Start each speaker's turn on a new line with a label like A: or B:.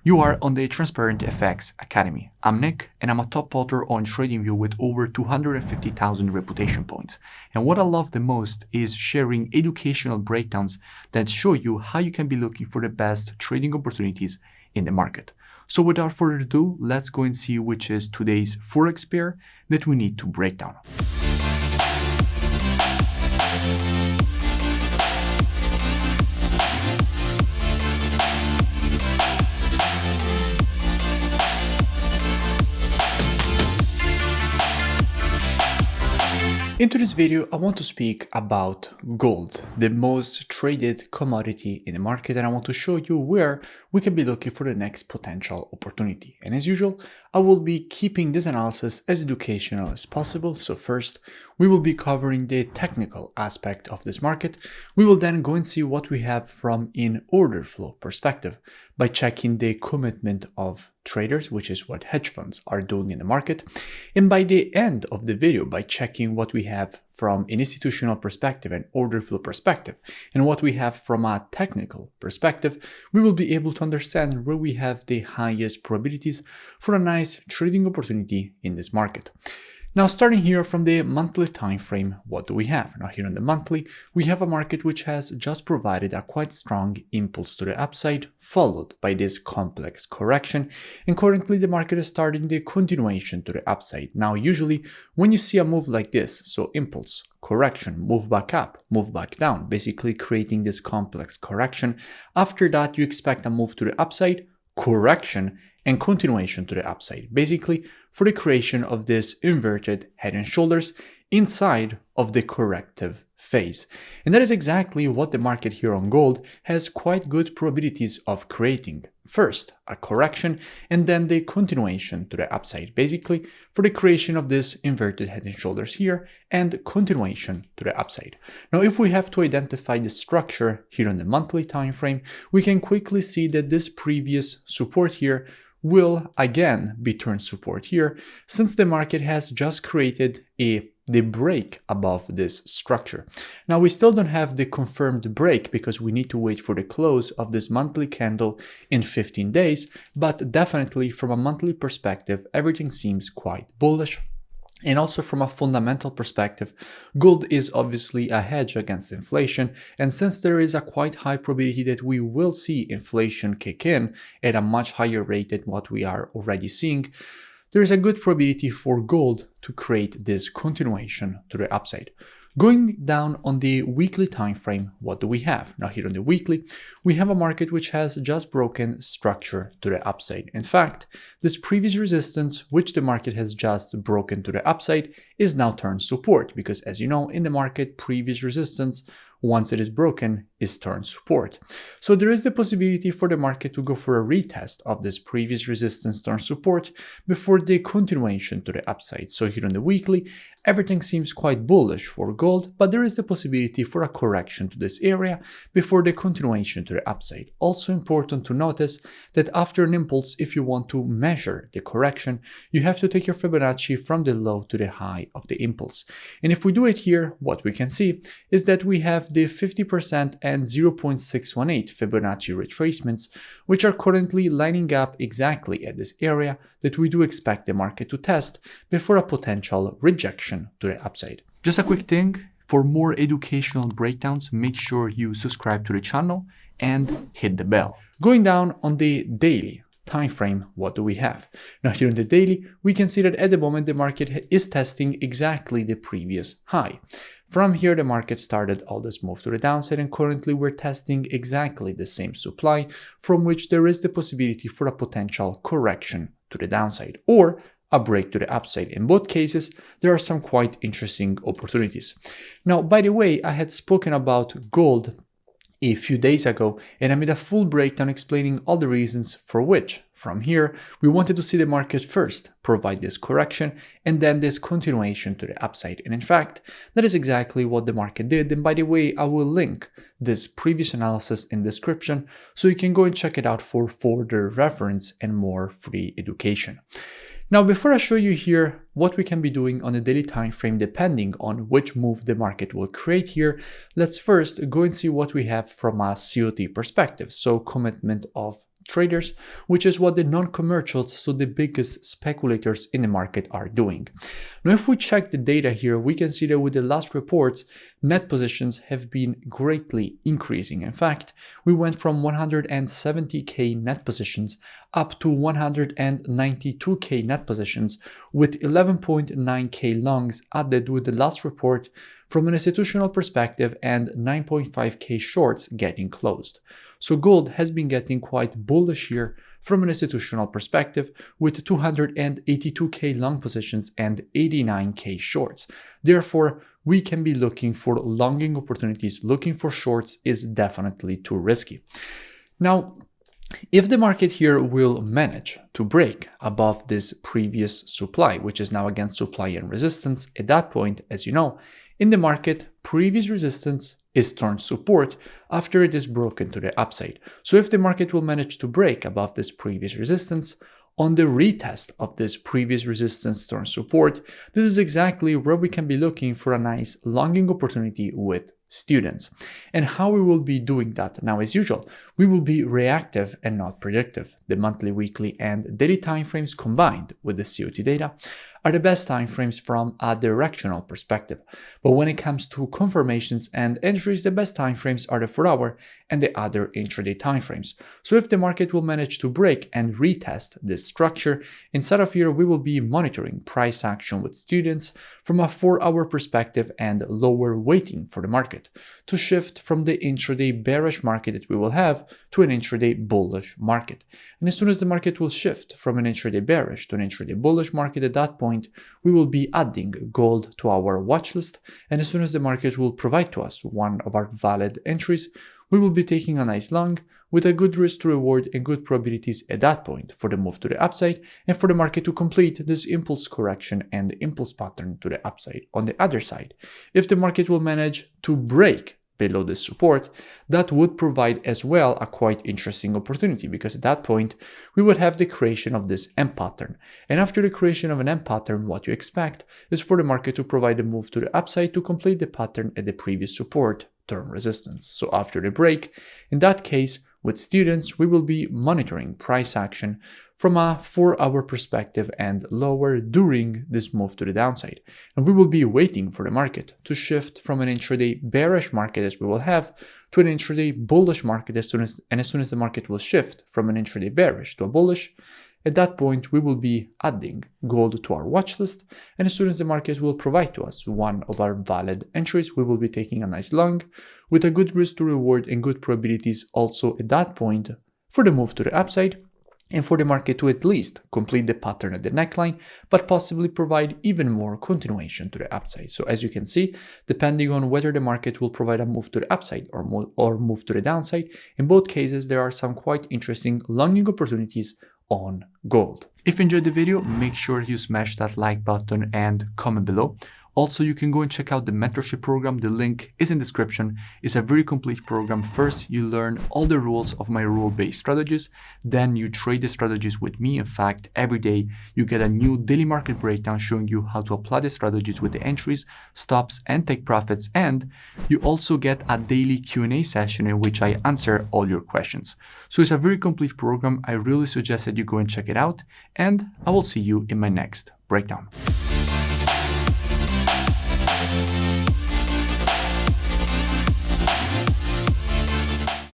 A: You are on the Transparent FX Academy. I'm Nick, and I'm a top potter on TradingView with over 250,000 reputation points. And what I love the most is sharing educational breakdowns that show you how you can be looking for the best trading opportunities in the market. So without further ado, let's go and see which is today's Forex pair that we need to break down. In today's video, I want to speak about gold, the most traded commodity in the market, and I want to show you where we can be looking for the next potential opportunity. And as usual, I will be keeping this analysis as educational as possible. So first, we will be covering the technical aspect of this market. We will then go and see what we have from an order flow perspective by checking the commitment of traders, which is what hedge funds are doing in the market. And by the end of the video, by checking what we have from an institutional perspective and order flow perspective, and what we have from a technical perspective, we will be able to understand where we have the highest probabilities for a nice trading opportunity in this market. Now, starting here from the monthly time frame, what do we have? Now, here on the monthly, we have a market which has just provided a quite strong impulse to the upside, followed by this complex correction. And currently, the market is starting the continuation to the upside. Now, usually, when you see a move like this, so impulse, correction, move back up, move back down, basically creating this complex correction. After that, you expect a move to the upside, correction, and continuation to the upside, basically for the creation of this inverted head and shoulders inside of the corrective phase. And that is exactly what the market here on gold has quite good probabilities of creating. First, a correction, and then the continuation to the upside, basically for the creation of this inverted head and shoulders here and continuation to the upside. Now, if we have to identify the structure here on the monthly time frame, we can quickly see that this previous support here will again be turned support here, since the market has just created the break above this structure. Now, we still don't have the confirmed break because we need to wait for the close of this monthly candle in 15 days, but definitely from a monthly perspective, everything seems quite bullish. And also from a fundamental perspective, gold is obviously a hedge against inflation, and since there is a quite high probability that we will see inflation kick in at a much higher rate than what we are already seeing, there is a good probability for gold to create this continuation to the upside. Going down on the weekly time frame, what do we have? Now, here on the weekly, we have a market which has just broken structure to the upside. In fact, this previous resistance, which the market has just broken to the upside, is now turned support because, as you know, in the market, previous resistance, once it is broken, is turned support. So there is the possibility for the market to go for a retest of this previous resistance turned support before the continuation to the upside. So here on the weekly, everything seems quite bullish for gold, but there is the possibility for a correction to this area before the continuation to the upside. Also important to notice that after an impulse, if you want to measure the correction, you have to take your Fibonacci from the low to the high of the impulse. And if we do it here, what we can see is that we have the 50% and 0.618 Fibonacci retracements, which are currently lining up exactly at this area that we do expect the market to test before a potential rejection to the upside. Just a quick thing, for more educational breakdowns, make sure you subscribe to the channel and hit the bell. Going down on the daily time frame, what do we have? Now, here on the daily, we can see that at the moment the market is testing exactly the previous high. From here, the market started all this move to the downside, and currently we're testing exactly the same supply from which there is the possibility for a potential correction to the downside or a break to the upside. In both cases, there are some quite interesting opportunities. Now, by the way, I had spoken about gold a few days ago, and I made a full breakdown explaining all the reasons for which, from here, we wanted to see the market first provide this correction and then this continuation to the upside. And in fact, that is exactly what the market did. And by the way, I will link this previous analysis in the description so you can go and check it out for further reference and more free education. Now, before I show you here what we can be doing on a daily time frame depending on which move the market will create here, let's first go and see what we have from a COT perspective, so commitment of traders, which is what the non-commercials, so the biggest speculators in the market, are doing. Now, if we check the data here, we can see that with the last reports, net positions have been greatly increasing. In fact, we went from 170k net positions up to 192k net positions, with 11.9k longs added with the last report from an institutional perspective and 9.5k shorts getting closed. So gold has been getting quite bullish here from an institutional perspective, with 282k long positions and 89k shorts. Therefore, we can be looking for longing opportunities. Looking for shorts is definitely too risky. Now, if the market here will manage to break above this previous supply, which is now against supply and resistance, at that point, as you know, in the market, previous resistance is turned support after it is broken to the upside. So if the market will manage to break above this previous resistance, on the retest of this previous resistance turn support, this is exactly where we can be looking for a nice longing opportunity with students. And how we will be doing that? Now, as usual, we will be reactive and not predictive. The monthly, weekly, and daily timeframes combined with the COT data are the best timeframes from a directional perspective. But when it comes to confirmations and entries, the best timeframes are the 4-hour and the other intraday timeframes. So if the market will manage to break and retest this structure, inside of here we will be monitoring price action with students from a 4-hour perspective and lower waiting for the market to shift from the intraday bearish market that we will have to an intraday bullish market. And as soon as the market will shift from an intraday bearish to an intraday bullish market, at that point we will be adding gold to our watch list, and as soon as the market will provide to us one of our valid entries, we will be taking a nice long with a good risk to reward and good probabilities at that point for the move to the upside and for the market to complete this impulse correction and impulse pattern to the upside. On the other side, if the market will manage to break below this support, that would provide as well a quite interesting opportunity, because at that point we would have the creation of this M pattern. And after the creation of an M pattern, what you expect is for the market to provide a move to the upside to complete the pattern at the previous support term resistance. So after the break, in that case, with students, we will be monitoring price action from a 4-hour perspective and lower during this move to the downside. And we will be waiting for the market to shift from an intraday bearish market, as we will have, to an intraday bullish market as soon as the market will shift from an intraday bearish to a bullish. At that point, we will be adding gold to our watch list, and as soon as the market will provide to us one of our valid entries, we will be taking a nice long with a good risk to reward and good probabilities also at that point for the move to the upside, and for the market to at least complete the pattern at the neckline, but possibly provide even more continuation to the upside. So as you can see, depending on whether the market will provide a move to the upside or move to the downside, in both cases there are some quite interesting longing opportunities on gold. If you enjoyed the video, make sure you smash that like button and comment below. Also, you can go and check out the mentorship program. The link is in the description. It's a very complete program. First, you learn all the rules of my rule-based strategies. Then you trade the strategies with me. In fact, every day you get a new daily market breakdown showing you how to apply the strategies with the entries, stops, and take profits. And you also get a daily Q&A session in which I answer all your questions. So it's a very complete program. I really suggest that you go and check it out. And I will see you in my next breakdown.